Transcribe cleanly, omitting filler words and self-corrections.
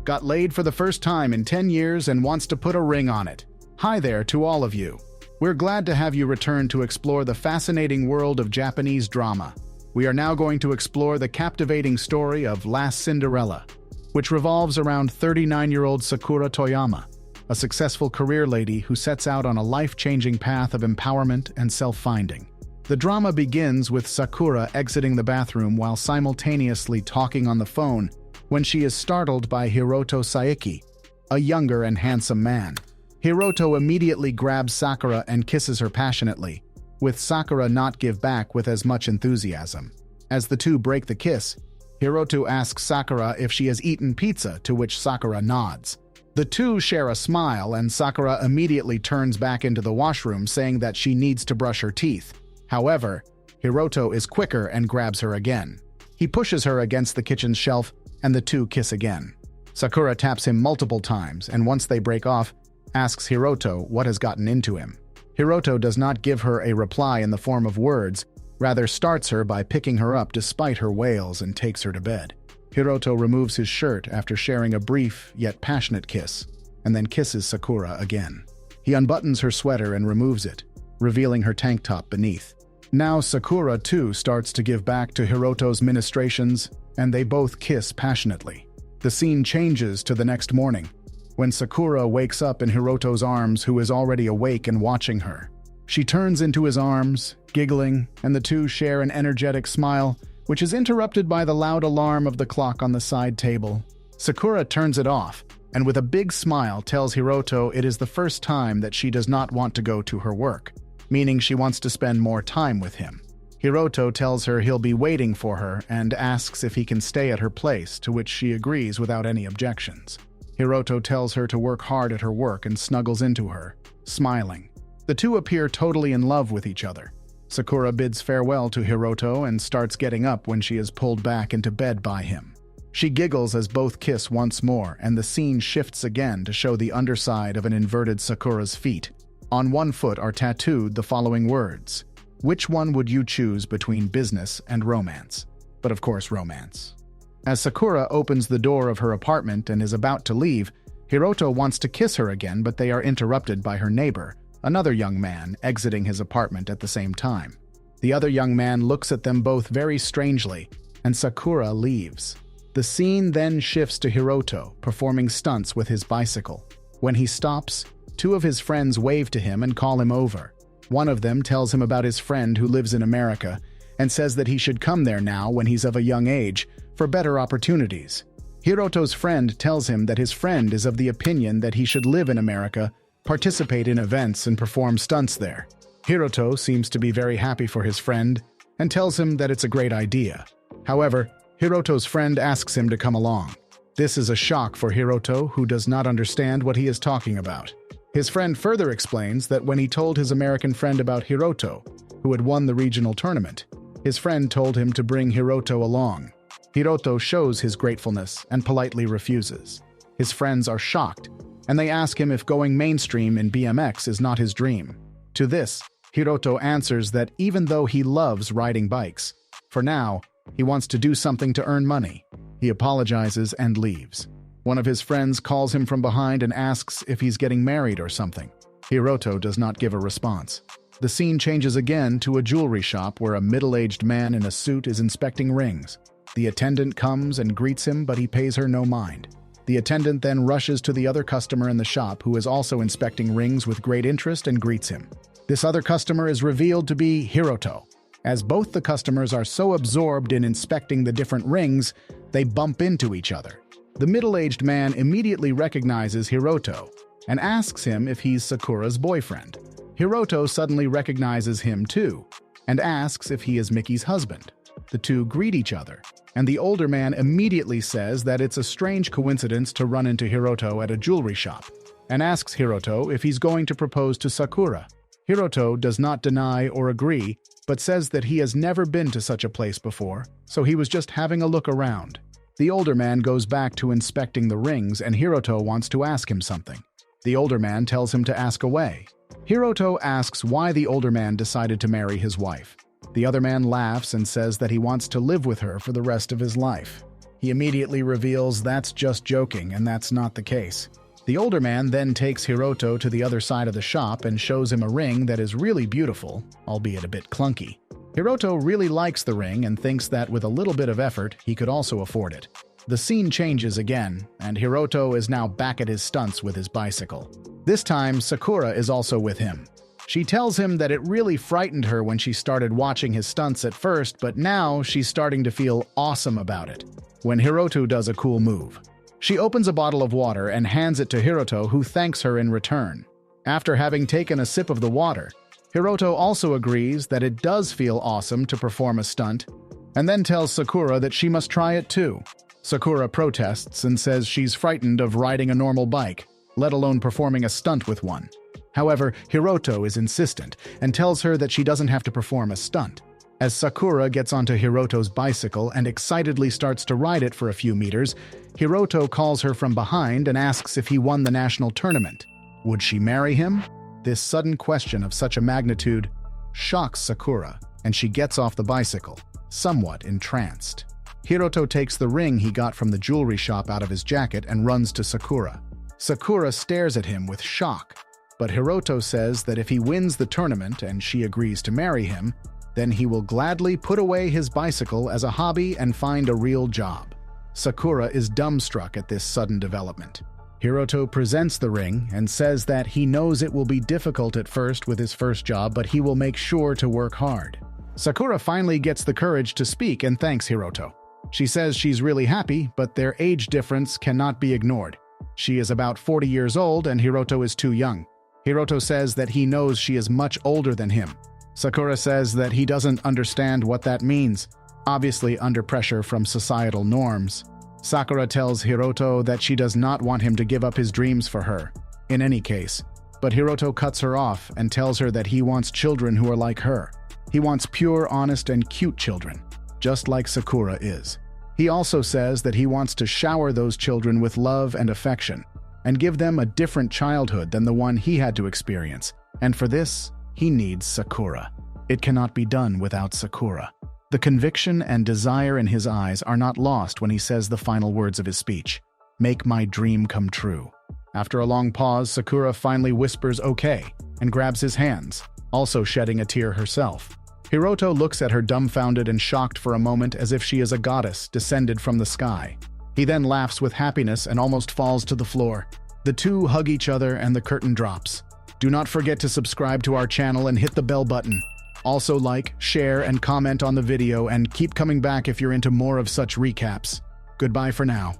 got laid for the first time in 10 years and wants to put a ring on it. Hi there to all of you. We're glad to have you return to explore the fascinating world of Japanese drama. We are now going to explore the captivating story of Last Cinderella, which revolves around 39-year-old Sakura Toyama, a successful career lady who sets out on a life-changing path of empowerment and self-finding. The drama begins with Sakura exiting the bathroom while simultaneously talking on the phone when she is startled by Hiroto Saeki, a younger and handsome man. Hiroto immediately grabs Sakura and kisses her passionately, with Sakura not give back with as much enthusiasm. As the two break the kiss, Hiroto asks Sakura if she has eaten pizza, to which Sakura nods. The two share a smile and Sakura immediately turns back into the washroom saying that she needs to brush her teeth. However, Hiroto is quicker and grabs her again. He pushes her against the kitchen shelf and the two kiss again. Sakura taps him multiple times and once they break off, asks Hiroto what has gotten into him. Hiroto does not give her a reply in the form of words, rather starts her by picking her up despite her wails and takes her to bed. Hiroto removes his shirt after sharing a brief yet passionate kiss, and then kisses Sakura again. He unbuttons her sweater and removes it, revealing her tank top beneath. Now Sakura too starts to give back to Hiroto's ministrations, and they both kiss passionately. The scene changes to the next morning, when Sakura wakes up in Hiroto's arms, who is already awake and watching her. She turns into his arms, giggling, and the two share an energetic smile, which is interrupted by the loud alarm of the clock on the side table. Sakura turns it off, and with a big smile tells Hiroto it is the first time that she does not want to go to her work, meaning she wants to spend more time with him. Hiroto tells her he'll be waiting for her and asks if he can stay at her place, to which she agrees without any objections. Hiroto tells her to work hard at her work and snuggles into her, smiling. The two appear totally in love with each other. Sakura bids farewell to Hiroto and starts getting up when she is pulled back into bed by him. She giggles as both kiss once more, and the scene shifts again to show the underside of an inverted Sakura's feet. On one foot are tattooed the following words: "Which one would you choose between business and romance?" But of course, romance. As Sakura opens the door of her apartment and is about to leave, Hiroto wants to kiss her again, but they are interrupted by her neighbor, another young man, exiting his apartment at the same time. The other young man looks at them both very strangely, and Sakura leaves. The scene then shifts to Hiroto, performing stunts with his bicycle. When he stops, two of his friends wave to him and call him over. One of them tells him about his friend who lives in America and says that he should come there now when he's of a young age for better opportunities. Hiroto's friend tells him that his friend is of the opinion that he should live in America, participate in events, and perform stunts there. Hiroto seems to be very happy for his friend and tells him that it's a great idea. However, Hiroto's friend asks him to come along. This is a shock for Hiroto, who does not understand what he is talking about. His friend further explains that when he told his American friend about Hiroto, who had won the regional tournament, his friend told him to bring Hiroto along. Hiroto shows his gratefulness and politely refuses. His friends are shocked, and they ask him if going mainstream in BMX is not his dream. To this, Hiroto answers that even though he loves riding bikes, for now, he wants to do something to earn money. He apologizes and leaves. One of his friends calls him from behind and asks if he's getting married or something. Hiroto does not give a response. The scene changes again to a jewelry shop where a middle-aged man in a suit is inspecting rings. The attendant comes and greets him, but he pays her no mind. The attendant then rushes to the other customer in the shop who is also inspecting rings with great interest and greets him. This other customer is revealed to be Hiroto. As both the customers are so absorbed in inspecting the different rings, they bump into each other. The middle-aged man immediately recognizes Hiroto and asks him if he's Sakura's boyfriend. Hiroto suddenly recognizes him too and asks if he is Miki's husband. The two greet each other, and the older man immediately says that it's a strange coincidence to run into Hiroto at a jewelry shop, and asks Hiroto if he's going to propose to Sakura. Hiroto does not deny or agree, but says that he has never been to such a place before, so he was just having a look around. The older man goes back to inspecting the rings, and Hiroto wants to ask him something. The older man tells him to ask away. Hiroto asks why the older man decided to marry his wife. The other man laughs and says that he wants to live with her for the rest of his life. He immediately reveals that's just joking, and that's not the case. The older man then takes Hiroto to the other side of the shop and shows him a ring that is really beautiful, albeit a bit clunky. Hiroto really likes the ring and thinks that with a little bit of effort, he could also afford it. The scene changes again, and Hiroto is now back at his stunts with his bicycle. This time, Sakura is also with him. She tells him that it really frightened her when she started watching his stunts at first, but now she's starting to feel awesome about it. When Hiroto does a cool move, she opens a bottle of water and hands it to Hiroto, who thanks her in return. After having taken a sip of the water, Hiroto also agrees that it does feel awesome to perform a stunt, and then tells Sakura that she must try it too. Sakura protests and says she's frightened of riding a normal bike, let alone performing a stunt with one. However, Hiroto is insistent and tells her that she doesn't have to perform a stunt. As Sakura gets onto Hiroto's bicycle and excitedly starts to ride it for a few meters, Hiroto calls her from behind and asks if he won the national tournament. Would she marry him? This sudden question of such a magnitude shocks Sakura, and she gets off the bicycle, somewhat entranced. Hiroto takes the ring he got from the jewelry shop out of his jacket and runs to Sakura. Sakura stares at him with shock, but Hiroto says that if he wins the tournament and she agrees to marry him, then he will gladly put away his bicycle as a hobby and find a real job. Sakura is dumbstruck at this sudden development. Hiroto presents the ring and says that he knows it will be difficult at first with his first job, but he will make sure to work hard. Sakura finally gets the courage to speak and thanks Hiroto. She says she's really happy, but their age difference cannot be ignored. She is about 40 years old and Hiroto is too young. Hiroto says that he knows she is much older than him. Sakura says that he doesn't understand what that means, obviously under pressure from societal norms. Sakura tells Hiroto that she does not want him to give up his dreams for her, in any case. But Hiroto cuts her off and tells her that he wants children who are like her. He wants pure, honest, and cute children, just like Sakura is. He also says that he wants to shower those children with love and affection, and give them a different childhood than the one he had to experience. And for this, he needs Sakura. It cannot be done without Sakura. The conviction and desire in his eyes are not lost when he says the final words of his speech. Make my dream come true. After a long pause, Sakura finally whispers okay and grabs his hands, also shedding a tear herself. Hiroto looks at her dumbfounded and shocked for a moment as if she is a goddess descended from the sky. He then laughs with happiness and almost falls to the floor. The two hug each other and the curtain drops. Do not forget to subscribe to our channel and hit the bell button. Also like, share, and comment on the video, and keep coming back if you're into more of such recaps. Goodbye for now.